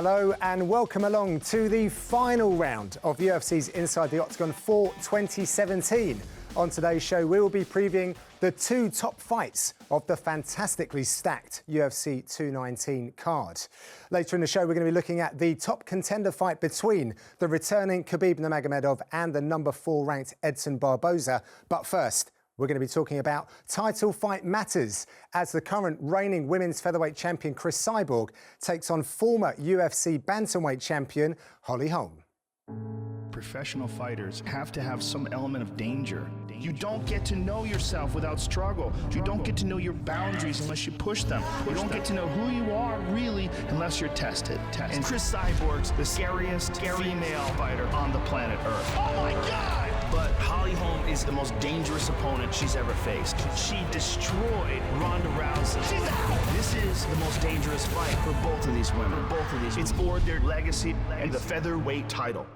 Hello and welcome along to the final round of UFC's Inside the Octagon for 2017. On today's show, we will be previewing the two top fights of the fantastically stacked UFC 219 card. Later in the show, we're going to be looking at the top contender fight between the returning Khabib Nurmagomedov and the number 4 ranked Edson Barboza. But first, we're going to be talking about title fight matters as the current reigning women's featherweight champion Cris Cyborg takes on former UFC bantamweight champion Holly Holm. Professional fighters have to have some element of danger. You don't get to know yourself without struggle. You don't get to know your boundaries unless you push them. You don't get to know who you are really unless you're tested. And Cris Cyborg's the scariest female fighter on the planet Earth. Oh my God! But Holly Holm is the most dangerous opponent she's ever faced. She destroyed Ronda Rousey. She's out! This is the most dangerous fight for both of these women. It's for their legacy and the featherweight title.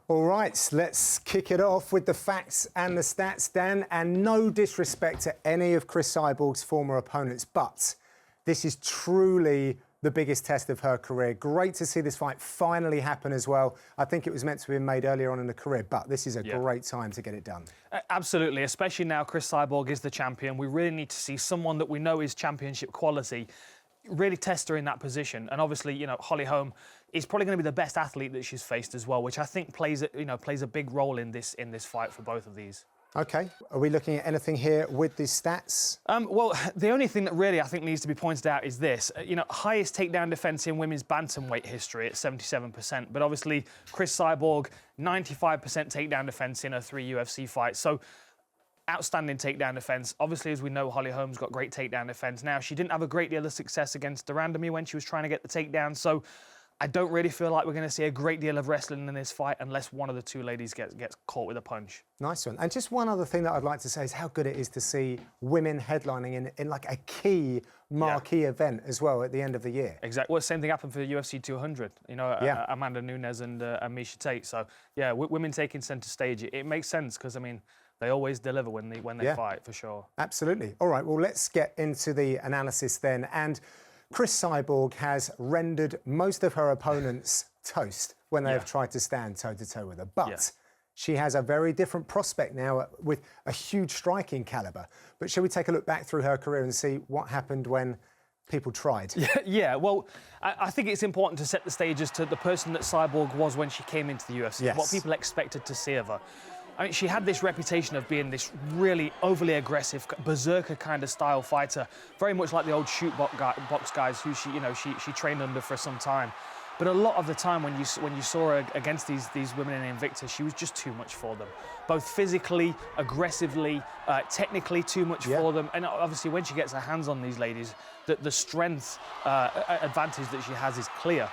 All right, let's kick it off with the facts and the stats, Dan. And no disrespect to any of Cris Cyborg's former opponents, but this is truly the biggest test of her career. Great to see this fight finally happen as well. I think it was meant to be made earlier on in the career, but this is a great time to get it done. Absolutely, especially now Cris Cyborg is the champion. We really need to see someone that we know is championship quality really test her in that position. And obviously, you know, Holly Holm is probably going to be the best athlete that she's faced as well, which I think plays a big role in this fight for both of these. Okay, are we looking at anything here with these stats? Well, the only thing that really I think needs to be pointed out is this. Highest takedown defense in women's bantamweight history at 77%, but obviously Cris Cyborg, 95% takedown defense in her 3 UFC fights. So outstanding takedown defense. Obviously, as we know, Holly Holm's got great takedown defense. Now, she didn't have a great deal of success against Durandamy when she was trying to get the takedown, so I don't really feel like we're going to see a great deal of wrestling in this fight unless one of the two ladies gets caught with a punch. Nice one. And just one other thing that I'd like to say is how good it is to see women headlining in like a key marquee event as well at the end of the year. Exactly. Well, the same thing happened for the UFC 200. Amanda Nunes and Miesha Tate. So, yeah, women taking centre stage. It makes sense because, I mean, they always deliver when they fight, for sure. Absolutely. All right, well, let's get into the analysis then. And Cris Cyborg has rendered most of her opponents toast when they have tried to stand toe-to-toe with her. But she has a very different prospect now with a huge striking calibre. But shall we take a look back through her career and see what happened when people tried? Yeah, well, I think it's important to set the stage as to the person that Cyborg was when she came into the UFC, what people expected to see of her. I mean, she had this reputation of being this really overly aggressive, berserker kind of style fighter, very much like the old shoot box guys who she trained under for some time. But a lot of the time when you saw her against these women in Invicta, she was just too much for them, both physically, aggressively, technically too much for them. And obviously, when she gets her hands on these ladies, the strength advantage that she has is clear.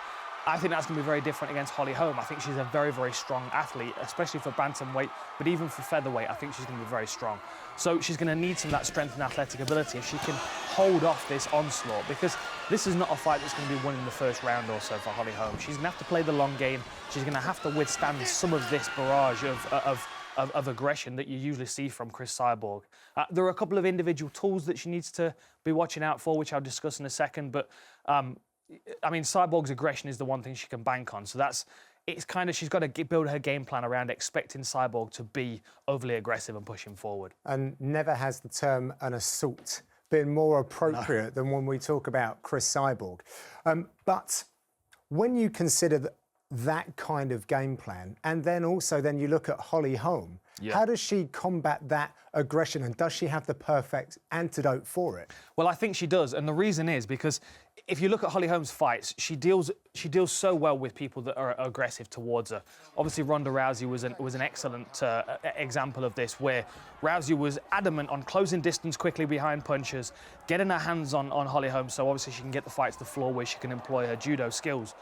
I think that's going to be very different against Holly Holm. I think she's a very, very strong athlete, especially for bantamweight, but even for featherweight, I think she's going to be very strong. So she's going to need some of that strength and athletic ability if she can hold off this onslaught, because this is not a fight that's going to be won in the first round or so for Holly Holm. She's going to have to play the long game. She's going to have to withstand some of this barrage of aggression that you usually see from Cris Cyborg. There are a couple of individual tools that she needs to be watching out for, which I'll discuss in a second, but I mean, Cyborg's aggression is the one thing she can bank on. So she's got to build her game plan around expecting Cyborg to be overly aggressive and pushing forward. And never has the term an assault been more appropriate than when we talk about Cris Cyborg. But when you consider that kind of game plan, and then you look at Holly Holm, how does she combat that aggression, and does she have the perfect antidote for it? Well, I think she does, and the reason is because if you look at Holly Holm's fights, she deals so well with people that are aggressive towards her. Obviously, Ronda Rousey was an excellent example of this, where Rousey was adamant on closing distance quickly behind punches, getting her hands on Holly Holm, so obviously she can get the fight to the floor where she can employ her judo skills.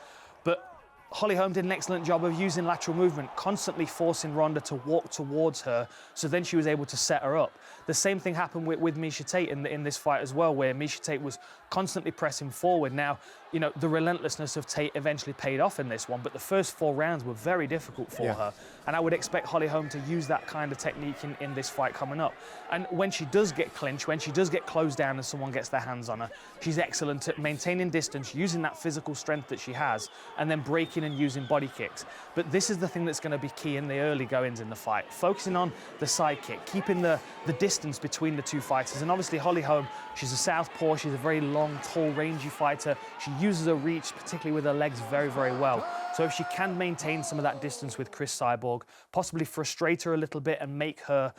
But Holly Holm did an excellent job of using lateral movement, constantly forcing Ronda to walk towards her, so then she was able to set her up. The same thing happened with Miesha Tate in this fight as well, where Miesha Tate was constantly pressing forward. Now, you know, the relentlessness of Tate eventually paid off in this one, but the first 4 rounds were very difficult for her. And I would expect Holly Holm to use that kind of technique in this fight coming up. And when she does get clinched, when she does get closed down and someone gets their hands on her, she's excellent at maintaining distance, using that physical strength that she has, and then breaking and using body kicks. But this is the thing that's going to be key in the early goings in the fight, focusing on the side kick, keeping the distance between the two fighters. And obviously Holly Holm, she's a southpaw, she's a very long, tall, rangy fighter. She uses her reach, particularly with her legs, very, very well. So if she can maintain some of that distance with Cris Cyborg, possibly frustrate her a little bit and make her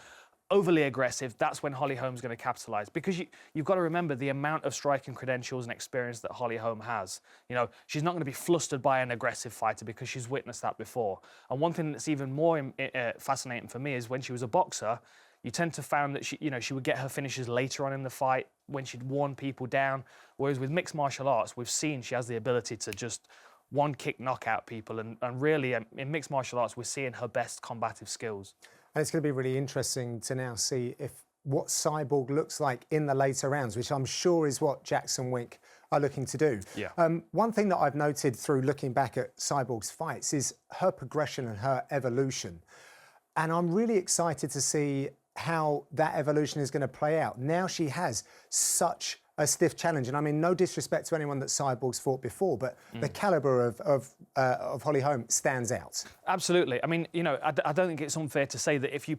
overly aggressive, that's when Holly Holm's going to capitalise. Because you've got to remember the amount of striking credentials and experience that Holly Holm has. You know, she's not going to be flustered by an aggressive fighter because she's witnessed that before. And one thing that's even more fascinating for me is when she was a boxer, you tend to find that she would get her finishes later on in the fight when she'd worn people down. Whereas with mixed martial arts, we've seen she has the ability to just one kick knock out people. And really, in mixed martial arts, we're seeing her best combative skills. And it's going to be really interesting to now see what Cyborg looks like in the later rounds, which I'm sure is what Jackson Wink are looking to do. Yeah. One thing that I've noted through looking back at Cyborg's fights is her progression and her evolution. And I'm really excited to see how that evolution is going to play out. Now she has such a stiff challenge, and I mean no disrespect to anyone that Cyborg's fought before, but the calibre of Holly Holm stands out. Absolutely. I mean, you know, I don't think it's unfair to say that if you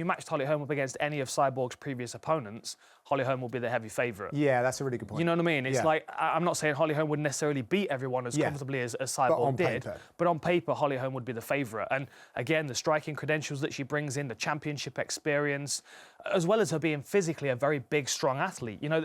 matched Holly Holm up against any of Cyborg's previous opponents, Holly Holm will be the heavy favourite. Yeah, that's a really good point. You know what I mean? It's like, I'm not saying Holly Holm would necessarily beat everyone as comfortably as Cyborg did, but on paper, Holly Holm would be the favourite. And again, the striking credentials that she brings in, the championship experience, as well as her being physically a very big, strong athlete. You know,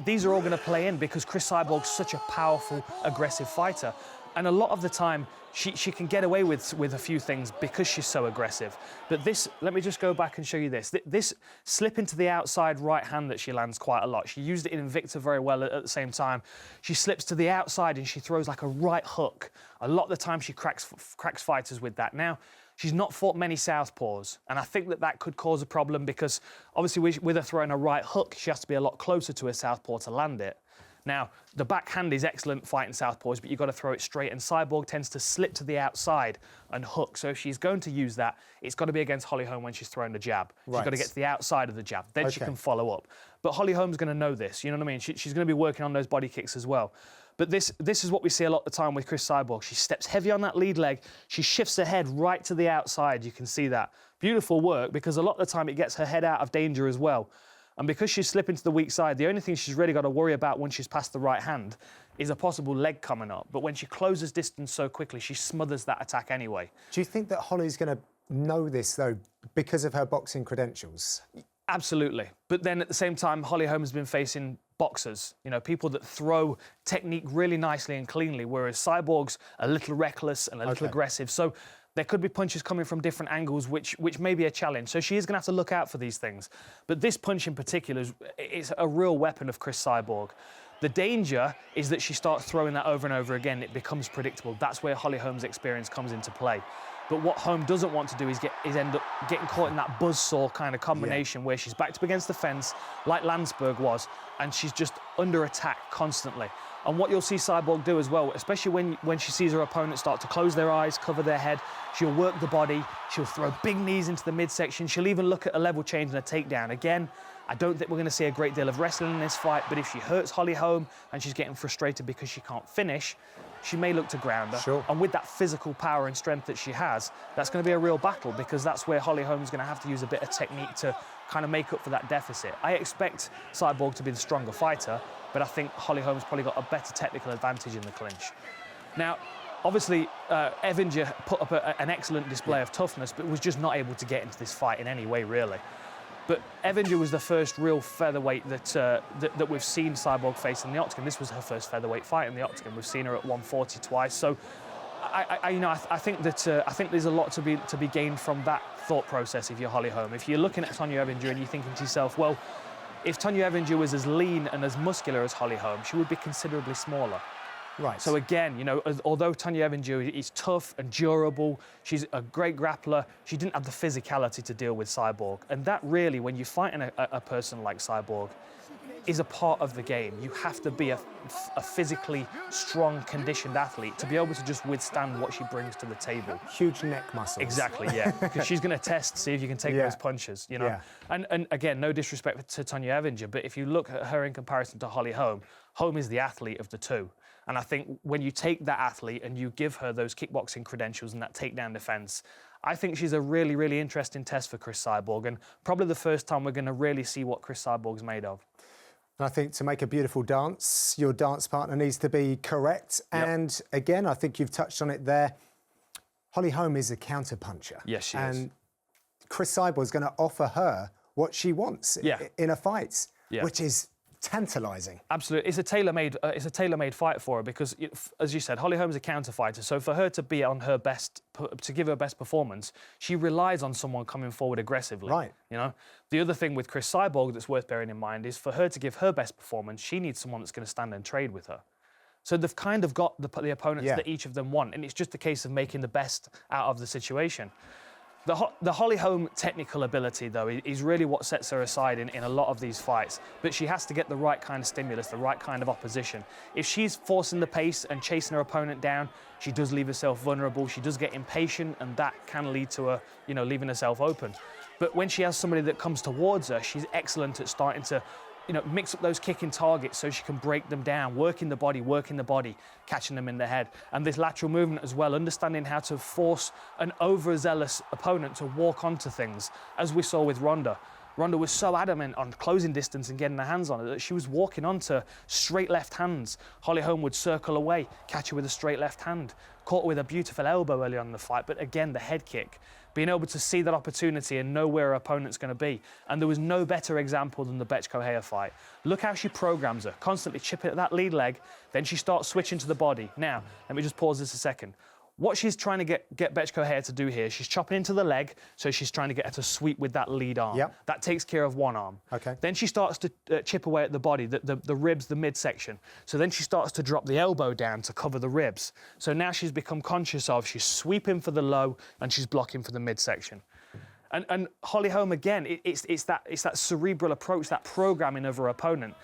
these are all going to play in because Cris Cyborg's such a powerful, aggressive fighter. And a lot of the time, she can get away with a few things because she's so aggressive. But this, let me just go back and show you this. This slip into the outside right hand that she lands quite a lot. She used it in Invicta very well at the same time. She slips to the outside and she throws like a right hook. A lot of the time she cracks fighters with that. Now, she's not fought many southpaws, and I think that could cause a problem because obviously with her throwing a right hook, she has to be a lot closer to her southpaw to land it. Now, the backhand is excellent fighting southpaws, but you've got to throw it straight, and Cyborg tends to slip to the outside and hook. So if she's going to use that, it's got to be against Holly Holm when she's throwing the jab. She's got to get to the outside of the jab, then she can follow up. But Holly Holm's going to know this, you know what I mean? She's going to be working on those body kicks as well. But this is what we see a lot of the time with Cris Cyborg. She steps heavy on that lead leg. She shifts her head right to the outside. You can see that. Beautiful work, because a lot of the time it gets her head out of danger as well. And because she's slipping to the weak side, the only thing she's really got to worry about when she's past the right hand is a possible leg coming up. But when she closes distance so quickly, she smothers that attack anyway. Do you think that Holly's going to know this, though, because of her boxing credentials? Absolutely. But then at the same time, Holly Holm has been facing boxers, you know, people that throw technique really nicely and cleanly, whereas Cyborg's a little reckless and a little aggressive. So there could be punches coming from different angles, which may be a challenge. So she is going to have to look out for these things. But this punch in particular is a real weapon of Cris Cyborg. The danger is that she starts throwing that over and over again. It becomes predictable. That's where Holly Holm's experience comes into play. But what Holm doesn't want to do is end up getting caught in that buzzsaw kind of combination where she's backed up against the fence, like Landsberg was, and she's just under attack constantly. And what you'll see Cyborg do as well, especially when she sees her opponent start to close their eyes, cover their head, she'll work the body, she'll throw big knees into the midsection, she'll even look at a level change and a takedown. Again, I don't think we're going to see a great deal of wrestling in this fight, but if she hurts Holly Holm and she's getting frustrated because she can't finish, she may look to ground her. Sure. And with that physical power and strength that she has, that's going to be a real battle, because that's where Holly Holm's going to have to use a bit of technique to kind of make up for that deficit. I expect Cyborg to be the stronger fighter, but I think Holly Holm's probably got a better technical advantage in the clinch. Now, obviously, Evinger put up an excellent display of toughness, but was just not able to get into this fight in any way, really. But Evinger was the first real featherweight that we've seen Cyborg face in the Octagon. This was her first featherweight fight in the Octagon. We've seen her at 140 twice. So, I think there's a lot to be gained from that thought process if you're Holly Holm. If you're looking at Tonya Evinger and you're thinking to yourself, well, if Tonya Evinger was as lean and as muscular as Holly Holm, she would be considerably smaller. Right. So again, you know, although Tonya Evinger is tough and durable, she's a great grappler, she didn't have the physicality to deal with Cyborg. And that really, when you're fighting a person like Cyborg, is a part of the game. You have to be a physically strong, conditioned athlete to be able to just withstand what she brings to the table. Huge neck muscles. Exactly, yeah. Because she's going to test, see if you can take those punches, you know. Yeah. And again, no disrespect to Tonya Evinger, but if you look at her in comparison to Holly Holm, Holm is the athlete of the two. And I think when you take that athlete and you give her those kickboxing credentials and that takedown defense, I think she's a really, really interesting test for Cris Cyborg, and probably the first time we're going to really see what Cris Cyborg's made of. And I think to make a beautiful dance, your dance partner needs to be correct. Yep. And again, I think you've touched on it there. Holly Holm is a counter-puncher. Yes, she and is. Cris Cyborg is going to offer her what she wants in a fight, which is tantalising. Absolutely, it's a tailor-made fight for her because, as you said, Holly Holm's a counter fighter. So for her to be on her best, to give her best performance, she relies on someone coming forward aggressively. Right. You know, the other thing with Cris Cyborg that's worth bearing in mind is for her to give her best performance, she needs someone that's going to stand and trade with her. So they've kind of got the opponents that each of them want, and it's just a case of making the best out of the situation. The Holly Holm technical ability, though, is really what sets her aside in a lot of these fights. But she has to get the right kind of stimulus, the right kind of opposition. If she's forcing the pace and chasing her opponent down, she does leave herself vulnerable. She does get impatient, and that can lead to her, you know, leaving herself open. But when she has somebody that comes towards her, she's excellent at starting to, you know, mix up those kicking targets so she can break them down, working the body, catching them in the head. And this lateral movement as well, understanding how to force an overzealous opponent to walk onto things, as we saw with Ronda. Ronda was so adamant on closing distance and getting her hands on it that she was walking onto straight left hands. Holly Holm would circle away, catch her with a straight left hand, caught her with a beautiful elbow early on in the fight, but again, the head kick. Being able to see that opportunity and know where her opponent's going to be. And there was no better example than the Bethe Correia fight. Look how she programs her, constantly chipping at that lead leg, then she starts switching to the body. Now, let me just pause this a second. What she's trying to get Bethe Correia to do here, she's chopping into the leg, so she's trying to get her to sweep with that lead arm. Yep. That takes care of one arm. Okay. Then she starts to chip away at the body, the ribs, the midsection. So then she starts to drop the elbow down to cover the ribs. So now she's become conscious of, she's sweeping for the low and she's blocking for the midsection. And Holly Holm, again, it's that cerebral approach, that programming of her opponent.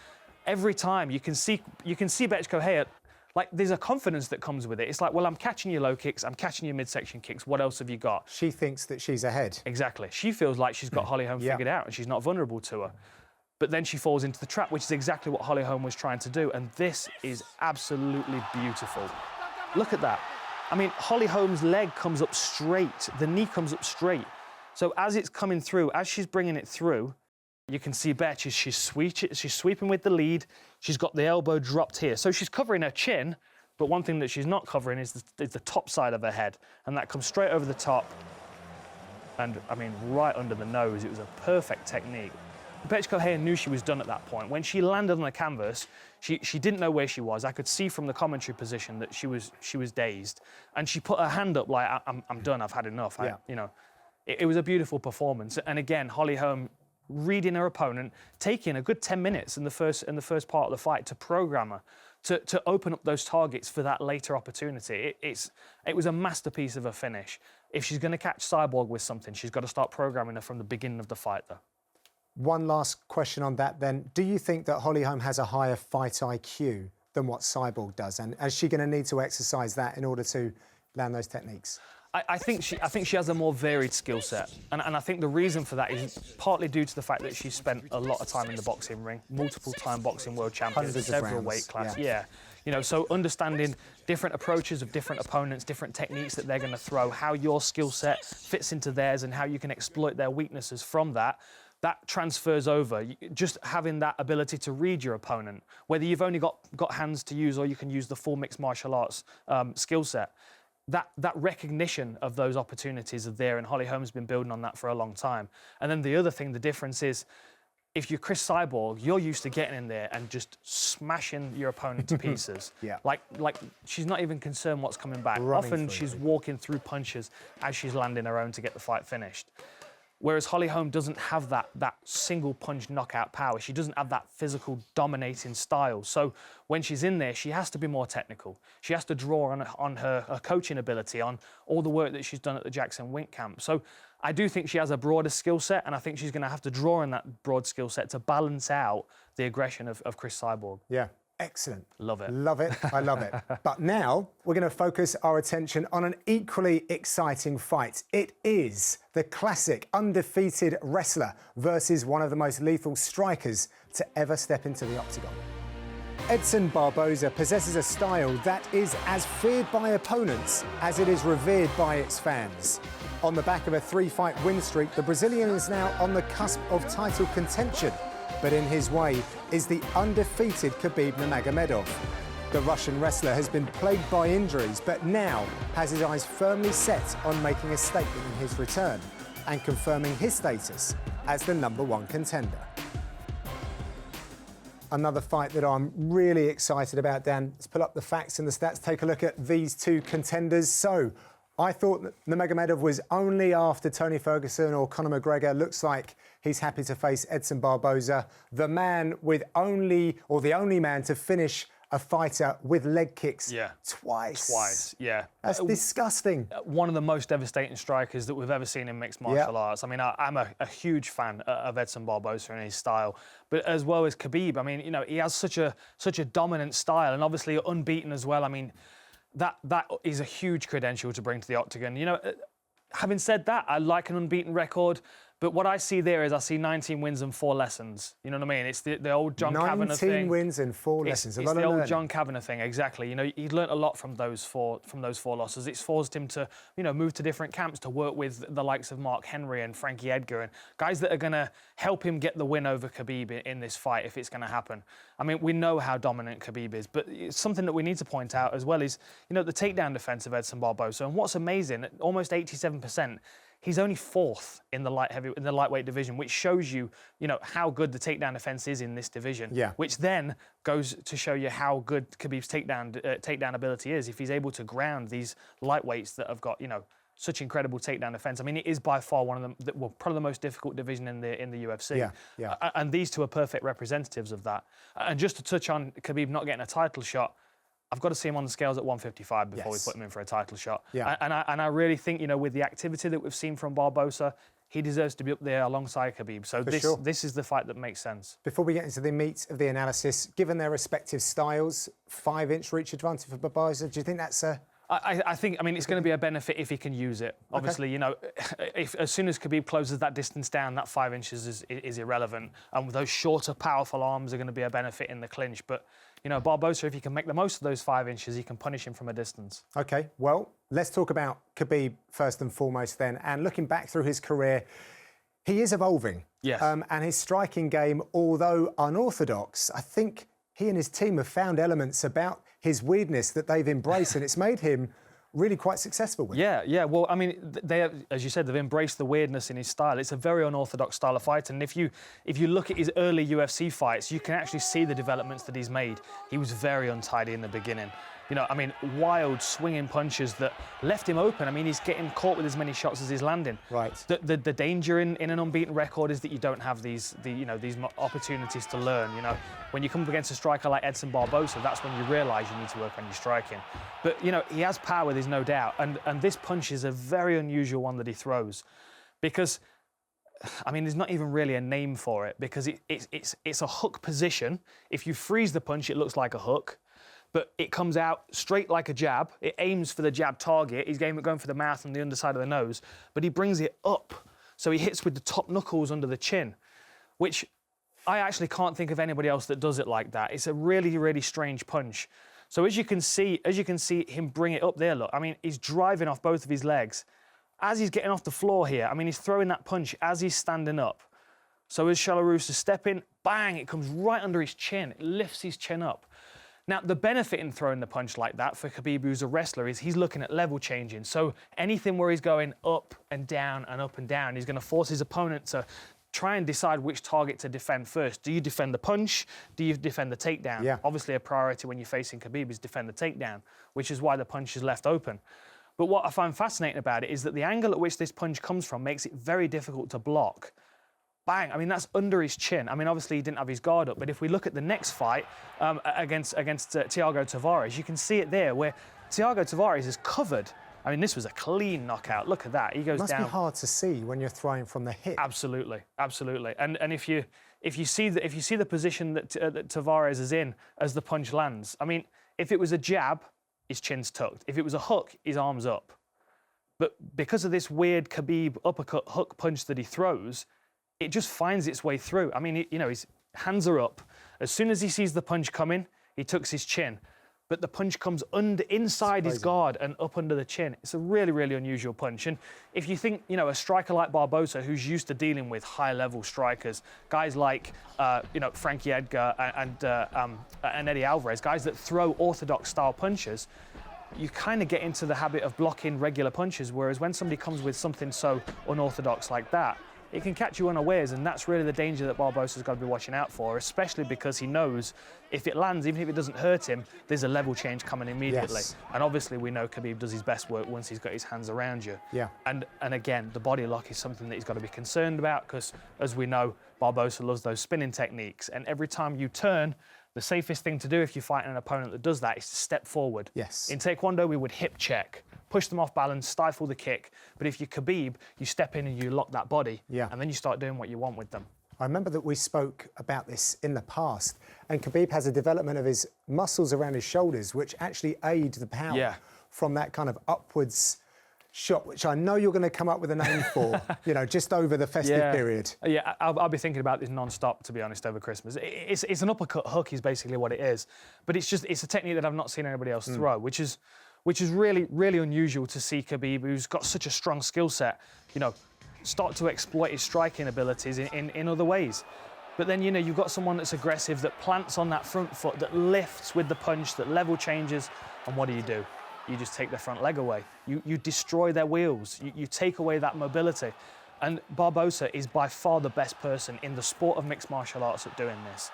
Every time you can see Bethe Correia, like, there's a confidence that comes with it. It's like, well, I'm catching your low kicks, I'm catching your midsection kicks, what else have you got? She thinks that she's ahead. Exactly. She feels like she's got Holly Holm figured out and she's not vulnerable to her. But then she falls into the trap, which is exactly what Holly Holm was trying to do. And this is absolutely beautiful. Look at that. I mean, Holly Holm's leg comes up straight, the knee comes up straight. So as it's coming through, as she's bringing it through, you can see Bethe, she's sweeping with the lead. She's got the elbow dropped here. So she's covering her chin, but one thing that she's not covering is the top side of her head. And that comes straight over the top. And, I mean, right under the nose. It was a perfect technique. Bethe Correia knew she was done at that point. When she landed on the canvas, she didn't know where she was. I could see from the commentary position that she was dazed. And she put her hand up like, I'm done, I've had enough. You know, it was a beautiful performance. And again, Holly Holm reading her opponent, taking a good 10 minutes in the first part of the fight to program her, to open up those targets for that later opportunity. It was a masterpiece of a finish. If she's going to catch Cyborg with something, she's got to start programming her from the beginning of the fight, though. One last question on that, then. Do you think that Holly Holm has a higher fight IQ than what Cyborg does? And is she going to need to exercise that in order to land those techniques? I think she has a more varied skill set, and I think the reason for that is partly due to the fact that she's spent a lot of time in the boxing ring, multiple-time boxing world champion, several weight classes. Yeah, you know, so understanding different approaches of different opponents, different techniques that they're going to throw, how your skill set fits into theirs, and how you can exploit their weaknesses from that. That transfers over. Just having that ability to read your opponent, whether you've only got hands to use or you can use the full mixed martial arts skill set. That recognition of those opportunities are there, and Holly Holm's been building on that for a long time. And then the other thing, the difference is, if you're Cris Cyborg, you're used to getting in there and just smashing your opponent to pieces. Like she's not even concerned what's coming back. Often she's walking through punches as she's landing her own to get the fight finished. Whereas Holly Holm doesn't have that single punch knockout power. She doesn't have that physical dominating style. So when she's in there, she has to be more technical. She has to draw on her coaching ability, on all the work that she's done at the Jackson Wink camp. So I do think she has a broader skill set, and I think she's going to have to draw on that broad skill set to balance out the aggression of Chris Cyborg. Yeah. Excellent. Love it. Love it. I love it. But now we're going to focus our attention on an equally exciting fight. It is the classic undefeated wrestler versus one of the most lethal strikers to ever step into the octagon. Edson Barboza possesses a style that is as feared by opponents as it is revered by its fans. On the back of a 3-fight win streak, the Brazilian is now on the cusp of title contention. But in his way is the undefeated Khabib Nurmagomedov. The Russian wrestler has been plagued by injuries, but now has his eyes firmly set on making a statement in his return and confirming his status as the #1 contender. Another fight that I'm really excited about, Dan. Let's pull up the facts and the stats, take a look at these two contenders. So, I thought that Nurmagomedov was only after Tony Ferguson or Conor McGregor. Looks like he's happy to face Edson Barboza, the man with the only man to finish a fighter with leg kicks twice. Twice, yeah. That's disgusting. One of the most devastating strikers that we've ever seen in mixed martial arts. I mean, I'm a huge fan of Edson Barboza and his style, but as well as Khabib. I mean, you know, he has such a dominant style and obviously unbeaten as well. I mean, that is a huge credential to bring to the octagon. You know, having said that, I like an unbeaten record, but what I see there is I see 19 wins and 4 lessons. You know what I mean? It's the old John Kavanagh thing. 19 wins and 4 lessons. It's the old John Kavanagh thing, exactly. You know, he's learnt a lot from those four losses. It's forced him to, you know, move to different camps, to work with the likes of Mark Henry and Frankie Edgar and guys that are going to help him get the win over Khabib in this fight if it's going to happen. I mean, we know how dominant Khabib is, but something that we need to point out as well is, you know, the takedown defense of Edson Barboza. And what's amazing, almost 87%. He's only 4th in the lightweight division, which shows you, you know, how good the takedown defense is in this division. Yeah. Which then goes to show you how good Khabib's takedown ability is if he's able to ground these lightweights that have got, you know, such incredible takedown defense. I mean, it is by far one of them, probably the most difficult division in the UFC. Yeah, yeah. And these two are perfect representatives of that. And just to touch on Khabib not getting a title shot, I've got to see him on the scales at 155 before we put him in for a title shot. Yeah. And I really think, you know, with the activity that we've seen from Barboza, he deserves to be up there alongside Khabib. So this is the fight that makes sense. Before we get into the meat of the analysis, given their respective styles, 5-inch reach advantage for Barboza, do you think that's a... I think, I mean, it's going to be a benefit if he can use it. Obviously, you know, as soon as Khabib closes that distance down, that 5 inches is irrelevant. And those shorter, powerful arms are going to be a benefit in the clinch. But, you know, Barboza, if he can make the most of those 5 inches, he can punish him from a distance. OK, well, let's talk about Khabib first and foremost then. And looking back through his career, he is evolving. Yes. And his striking game, although unorthodox, I think he and his team have found elements about his weirdness that they've embraced, and it's made him really quite successful with. Yeah. Well, I mean, they have, as you said, they've embraced the weirdness in his style. It's a very unorthodox style of fight, and if you look at his early UFC fights, you can actually see the developments that he's made. He was very untidy in the beginning. You know, I mean, wild swinging punches that left him open. I mean, he's getting caught with as many shots as he's landing. Right. The danger in an unbeaten record is that you don't have these opportunities to learn. You know, when you come up against a striker like Edson Barboza, that's when you realise you need to work on your striking. But you know, he has power, there's no doubt, and this punch is a very unusual one that he throws, because, I mean, there's not even really a name for it, because it's a hook position. If you freeze the punch, it looks like a hook. But it comes out straight like a jab. It aims for the jab target. He's going for the mouth and the underside of the nose, but he brings it up. So he hits with the top knuckles under the chin, which I actually can't think of anybody else that does it like that. It's a really, really strange punch. So as you can see him bring it up there, look, I mean, he's driving off both of his legs. As he's getting off the floor here, I mean, he's throwing that punch as he's standing up. So as Belarus is stepping, bang, it comes right under his chin. It lifts his chin up. Now, the benefit in throwing the punch like that for Khabib, who's a wrestler, is he's looking at level changing. So anything where he's going up and down and up and down, he's going to force his opponent to try and decide which target to defend first. Do you defend the punch? Do you defend the takedown? Yeah. Obviously, a priority when you're facing Khabib is defend the takedown, which is why the punch is left open. But what I find fascinating about it is that the angle at which this punch comes from makes it very difficult to block. Bang, I mean, that's under his chin. I mean, obviously he didn't have his guard up, but if we look at the next fight against Thiago Tavares, you can see it there where Thiago Tavares is covered. I mean, this was a clean knockout. Look at that. He goes down. It must be hard to see when you're throwing from the hip. Absolutely, absolutely. And if you see the position that Tavares is in as the punch lands, I mean, if it was a jab, his chin's tucked. If it was a hook, his arm's up. But because of this weird Khabib uppercut hook punch that he throws, it just finds its way through. I mean, his hands are up. As soon as he sees the punch coming, he tucks his chin. But the punch comes inside his guard and up under the chin. It's a really, really unusual punch. And if you think, a striker like Barboza, who's used to dealing with high-level strikers, guys like, Frankie Edgar and Eddie Alvarez, guys that throw orthodox-style punches, you kind of get into the habit of blocking regular punches, whereas when somebody comes with something so unorthodox like that, it can catch you unawares, and that's really the danger that Barboza's got to be watching out for, especially because he knows if it lands, even if it doesn't hurt him, there's a level change coming immediately. Yes. And obviously we know Khabib does his best work once he's got his hands around you. Yeah. And again, the body lock is something that he's got to be concerned about because, as we know, Barboza loves those spinning techniques, and every time you turn, the safest thing to do if you're fighting an opponent that does that is to step forward. Yes. In Taekwondo, we would hip check, push them off balance, stifle the kick. But if you're Khabib, you step in and you lock that body, and then you start doing what you want with them. I remember that we spoke about this in the past, and Khabib has a development of his muscles around his shoulders, which actually aid the power from that kind of upwards shot, which I know you're going to come up with a name for, just over the festive period. Yeah, I'll be thinking about this non-stop, to be honest, over Christmas. It's an uppercut hook is basically what it is. But it's a technique that I've not seen anybody else throw, which is really, really unusual to see Khabib, who's got such a strong skill set, start to exploit his striking abilities in other ways. But then, you've got someone that's aggressive, that plants on that front foot, that lifts with the punch, that level changes, and what do? You just take their front leg away. You destroy their wheels. You take away that mobility. And Barboza is by far the best person in the sport of mixed martial arts at doing this.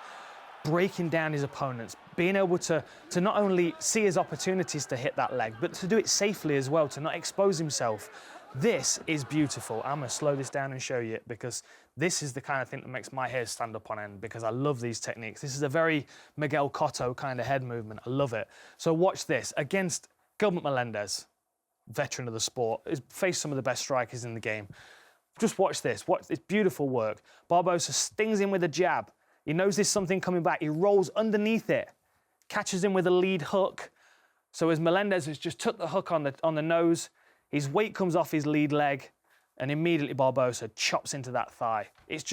Breaking down his opponents, being able to not only see his opportunities to hit that leg, but to do it safely as well, to not expose himself. This is beautiful. I'm going to slow this down and show you it, because this is the kind of thing that makes my hair stand up on end, because I love these techniques. This is a very Miguel Cotto kind of head movement. I love it. So watch this against Gilbert Melendez, veteran of the sport, has faced some of the best strikers in the game. Just watch this. Watch this beautiful work. Barboza stings him with a jab. He knows there's something coming back. He rolls underneath it, catches him with a lead hook. So as Melendez has just took the hook on the nose, his weight comes off his lead leg, and immediately Barboza chops into that thigh. It's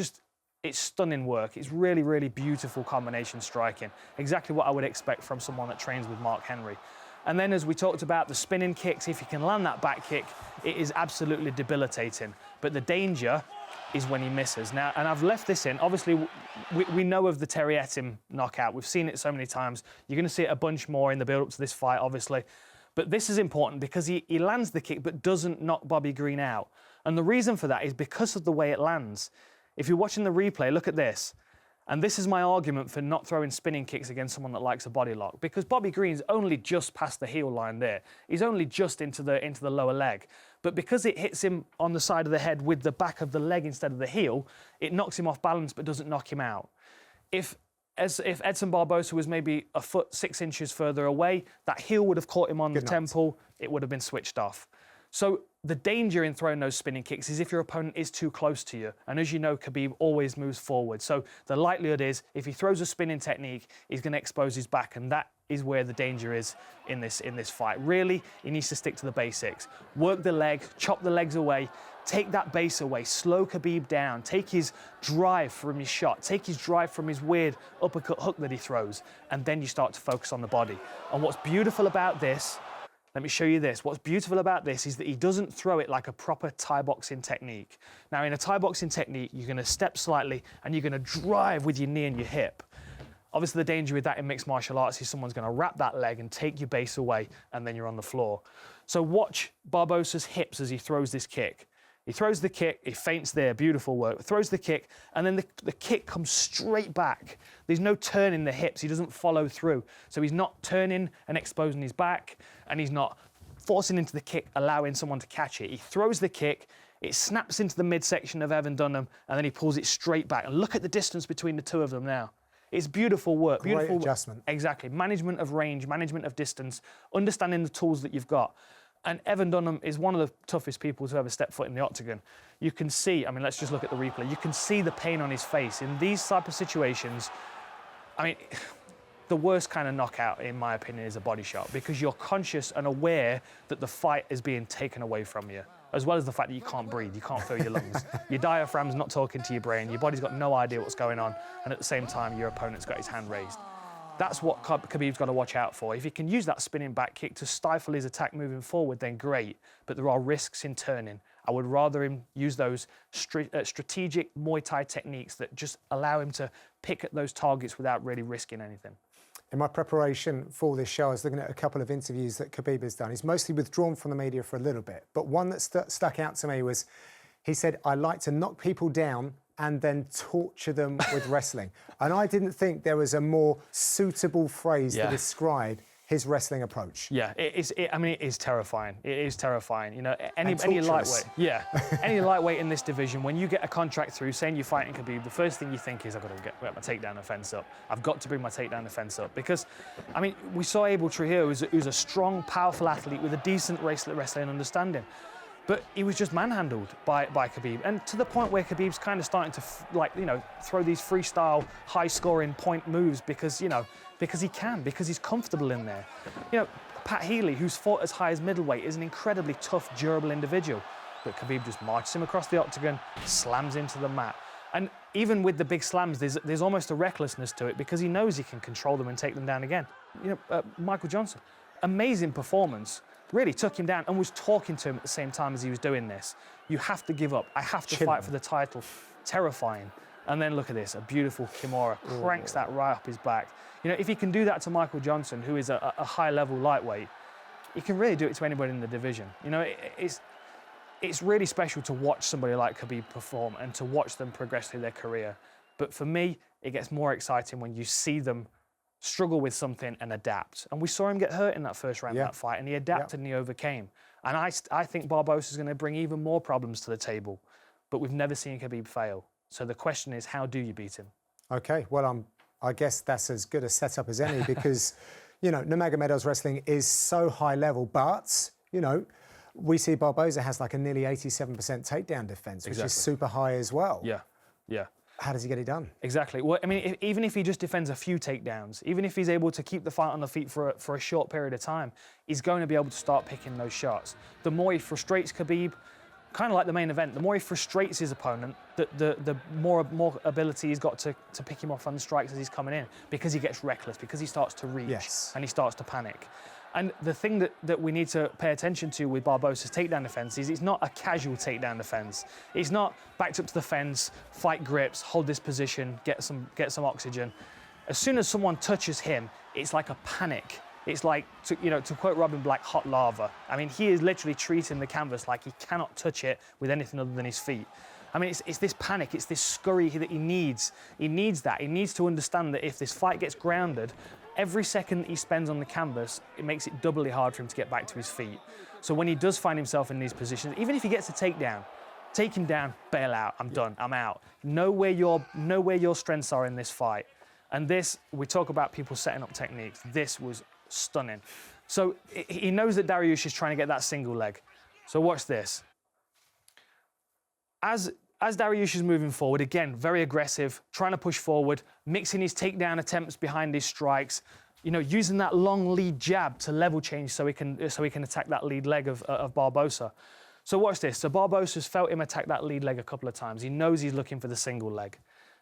stunning work. It's really, really beautiful combination striking. Exactly what I would expect from someone that trains with Mark Henry. And then, as we talked about, the spinning kicks, if you can land that back kick, it is absolutely debilitating. But the danger is when he misses. Now, and I've left this in. Obviously, we know of the Terry Etim knockout. We've seen it so many times. You're going to see it a bunch more in the build-up to this fight, obviously. But this is important because he lands the kick but doesn't knock Bobby Green out. And the reason for that is because of the way it lands. If you're watching the replay, look at this. And this is my argument for not throwing spinning kicks against someone that likes a body lock, because Bobby Green's only just past the heel line there. He's only just into the lower leg. But because it hits him on the side of the head with the back of the leg instead of the heel, it knocks him off balance but doesn't knock him out. If Edson Barboza was maybe a foot 6 inches further away, that heel would have caught him on the temple, it would have been switched off. So the danger in throwing those spinning kicks is if your opponent is too close to you. And as you know, Khabib always moves forward. So the likelihood is if he throws a spinning technique, he's going to expose his back. And that is where the danger is in this fight. Really, he needs to stick to the basics. Work the leg, chop the legs away, take that base away, slow Khabib down, take his drive from his shot, take his drive from his weird uppercut hook that he throws, and then you start to focus on the body. And what's beautiful about this, let me show you this. What's beautiful about this is that he doesn't throw it like a proper Thai boxing technique. Now, in a Thai boxing technique, you're going to step slightly and you're going to drive with your knee and your hip. Obviously, the danger with that in mixed martial arts is someone's going to wrap that leg and take your base away, and then you're on the floor. So watch Barboza's hips as he throws this kick. He throws the kick, he feints there, beautiful work, throws the kick, and then the kick comes straight back. There's no turn in the hips, he doesn't follow through. So he's not turning and exposing his back, and he's not forcing into the kick, allowing someone to catch it. He throws the kick, it snaps into the midsection of Evan Dunham, and then he pulls it straight back. And look at the distance between the two of them now. It's beautiful work. Great beautiful adjustment. Exactly. Management of range, management of distance, understanding the tools that you've got. And Evan Dunham is one of the toughest people to ever step foot in the octagon. You can see, I mean, let's just look at the replay. You can see the pain on his face. In these type of situations, I mean, the worst kind of knockout, in my opinion, is a body shot, because you're conscious and aware that the fight is being taken away from you, as well as the fact that you can't breathe, you can't feel your lungs. Your diaphragm's not talking to your brain, your body's got no idea what's going on, and at the same time, your opponent's got his hand raised. That's what Khabib's got to watch out for. If he can use that spinning back kick to stifle his attack moving forward, then great, but there are risks in turning. I would rather him use those strategic Muay Thai techniques that just allow him to pick at those targets without really risking anything. In my preparation for this show, I was looking at a couple of interviews that Khabib has done. He's mostly withdrawn from the media for a little bit, but one that stuck out to me was, he said, "I like to knock people down and then torture them with wrestling." And I didn't think there was a more suitable phrase to describe his wrestling approach. Yeah, I mean, it is terrifying. It is terrifying. You know, any torturous. lightweight. Yeah, any lightweight in this division, when you get a contract through saying you're fighting Khabib, the first thing you think is, I've got to get my takedown defense up. I've got to bring my takedown defense up, because, I mean, we saw Abel Trujillo, who's a strong, powerful athlete with a decent wrestling understanding. But he was just manhandled by Khabib, and to the point where Khabib's kind of starting to, throw these freestyle, high-scoring point moves because he can, because he's comfortable in there. You know, Pat Healy, who's fought as high as middleweight, is an incredibly tough, durable individual. But Khabib just marches him across the octagon, slams into the mat. And even with the big slams, there's almost a recklessness to it, because he knows he can control them and take them down again. You know, Michael Johnson, amazing performance. Really took him down and was talking to him at the same time as he was doing this. You have to give up. I have to fight for the title. Terrifying. And then look at this, a beautiful Kimura, cranks that right up his back. You know, if he can do that to Michael Johnson, who is a high-level lightweight, he can really do it to anybody in the division. You know, it's really special to watch somebody like Khabib perform and to watch them progress through their career. But for me, it gets more exciting when you see them struggle with something and adapt. And we saw him get hurt in that first round of that fight, and he adapted and he overcame. And I think Barboza is going to bring even more problems to the table, but we've never seen Khabib fail. So the question is, how do you beat him? Okay, well, I guess that's as good a setup as any, because, you know, Nurmagomedov's wrestling is so high level, but, you know, we see Barboza has like a nearly 87% takedown defense, which is super high as well. Yeah, yeah. How does he get it done? Exactly. Well, I mean, even if he just defends a few takedowns, even if he's able to keep the fight on the feet for a short period of time, he's going to be able to start picking those shots. The more he frustrates Khabib, kind of like the main event, the more he frustrates his opponent, the more ability he's got to pick him off on the strikes as he's coming in, because he gets reckless, because he starts to reach and he starts to panic. And the thing that we need to pay attention to with Barboza's takedown defense is it's not a casual takedown defense. It's not backed up to the fence, fight grips, hold this position, get some oxygen. As soon as someone touches him, it's like a panic. It's like, to quote Robin Black, hot lava. I mean, he is literally treating the canvas like he cannot touch it with anything other than his feet. I mean, it's this panic, it's this scurry that he needs. He needs that. He needs to understand that if this fight gets grounded, every second that he spends on the canvas, it makes it doubly hard for him to get back to his feet. So when he does find himself in these positions, even if he gets a takedown, take him down, bail out, I'm done, I'm out. Know where your strengths are in this fight. And this, we talk about people setting up techniques. This was stunning. So he knows that Dariush is trying to get that single leg. So watch this. As Dariush is moving forward, again, very aggressive, trying to push forward, mixing his takedown attempts behind his strikes, using that long lead jab to level change so he can attack that lead leg of Barboza. So watch this. So Barboza's felt him attack that lead leg a couple of times. He knows he's looking for the single leg.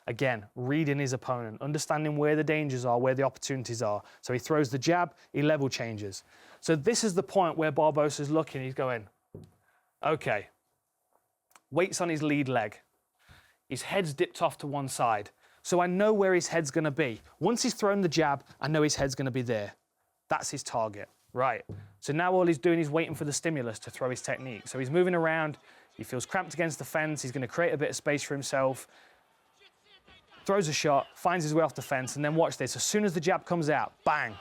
Again, reading his opponent, understanding where the dangers are, where the opportunities are. So he throws the jab, he level changes. So this is the point where Barboza's looking, he's going, okay. Weights on his lead leg. His head's dipped off to one side. So I know where his head's going to be. Once he's thrown the jab, I know his head's going to be there. That's his target. Right. So now all he's doing is waiting for the stimulus to throw his technique. So he's moving around. He feels cramped against the fence. He's going to create a bit of space for himself. Throws a shot, finds his way off the fence, and then watch this. As soon as the jab comes out, bang.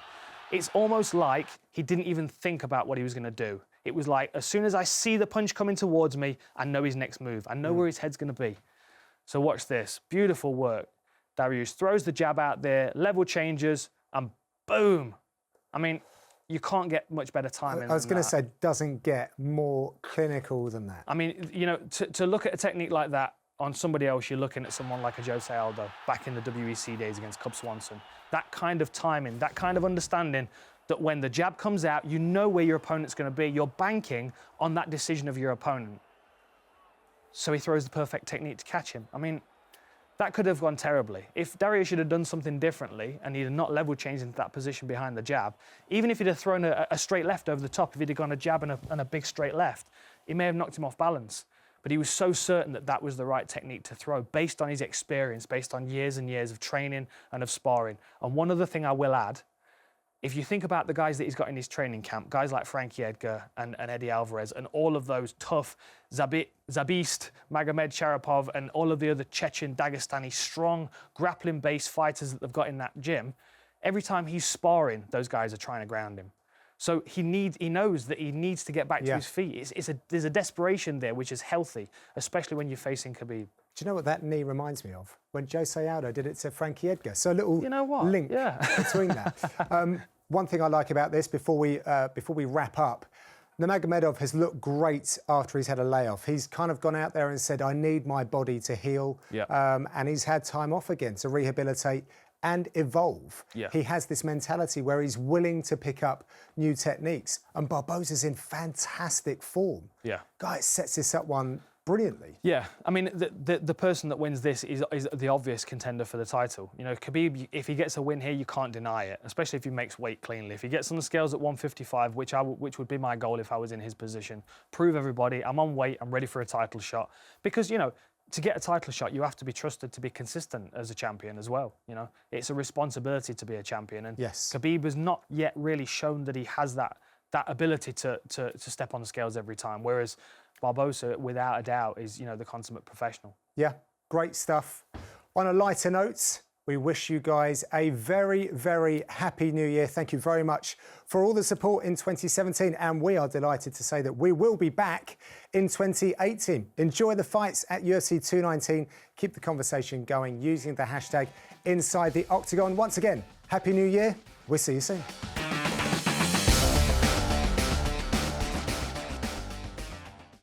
It's almost like he didn't even think about what he was going to do. It was like, as soon as I see the punch coming towards me, I know his next move. I know where his head's going to be. So watch this. Beautiful work. Dariush throws the jab out there, level changes, and boom. I mean, you can't get much better timing. I was going to say, doesn't get more clinical than that. I mean, you know, to look at a technique like that on somebody else, you're looking at someone like a Jose Aldo back in the WEC days against Cub Swanson. That kind of timing, that kind of understanding that when the jab comes out, you know where your opponent's going to be. You're banking on that decision of your opponent. So he throws the perfect technique to catch him. I mean, that could have gone terribly. If Dariush should have done something differently and he'd have not level changed into that position behind the jab, even if he'd have thrown a straight left over the top, if he'd have gone a jab and a big straight left, he may have knocked him off balance. But he was so certain that that was the right technique to throw based on his experience, based on years and years of training and of sparring. And one other thing I will add, if you think about the guys that he's got in his training camp, guys like Frankie Edgar and Eddie Alvarez and all of those tough Zabist, Magomed Sharapov and all of the other Chechen, Dagestani, strong, grappling-based fighters that they've got in that gym, every time he's sparring, those guys are trying to ground him. So he knows that he needs to get back to his feet. There's a desperation there, which is healthy, especially when you're facing Khabib. Do you know what that knee reminds me of? When Jose Aldo did it to Frankie Edgar. So a little link between that. One thing I like about this, before we wrap up, Nurmagomedov has looked great after he's had a layoff. He's kind of gone out there and said, I need my body to heal. And he's had time off again to rehabilitate and evolve. He has this mentality where he's willing to pick up new techniques. And Barboza's in fantastic form. Guy sets this up one brilliantly. Yeah, I mean, the person that wins this is the obvious contender for the title. You know, Khabib, if he gets a win here, you can't deny it, especially if he makes weight cleanly. If he gets on the scales at 155, which would be my goal if I was in his position, prove everybody, I'm on weight, I'm ready for a title shot. Because, you know, to get a title shot, you have to be trusted to be consistent as a champion as well. You know, it's a responsibility to be a champion. And Khabib has not yet really shown that he has that ability to step on the scales every time. Whereas Barboza, without a doubt, is, you know, the consummate professional. Yeah, great stuff. On a lighter note, we wish you guys a very, very happy new year. Thank you very much for all the support in 2017. And we are delighted to say that we will be back in 2018. Enjoy the fights at UFC 219. Keep the conversation going using the hashtag InsideTheOctagon. Once again, happy new year. We'll see you soon.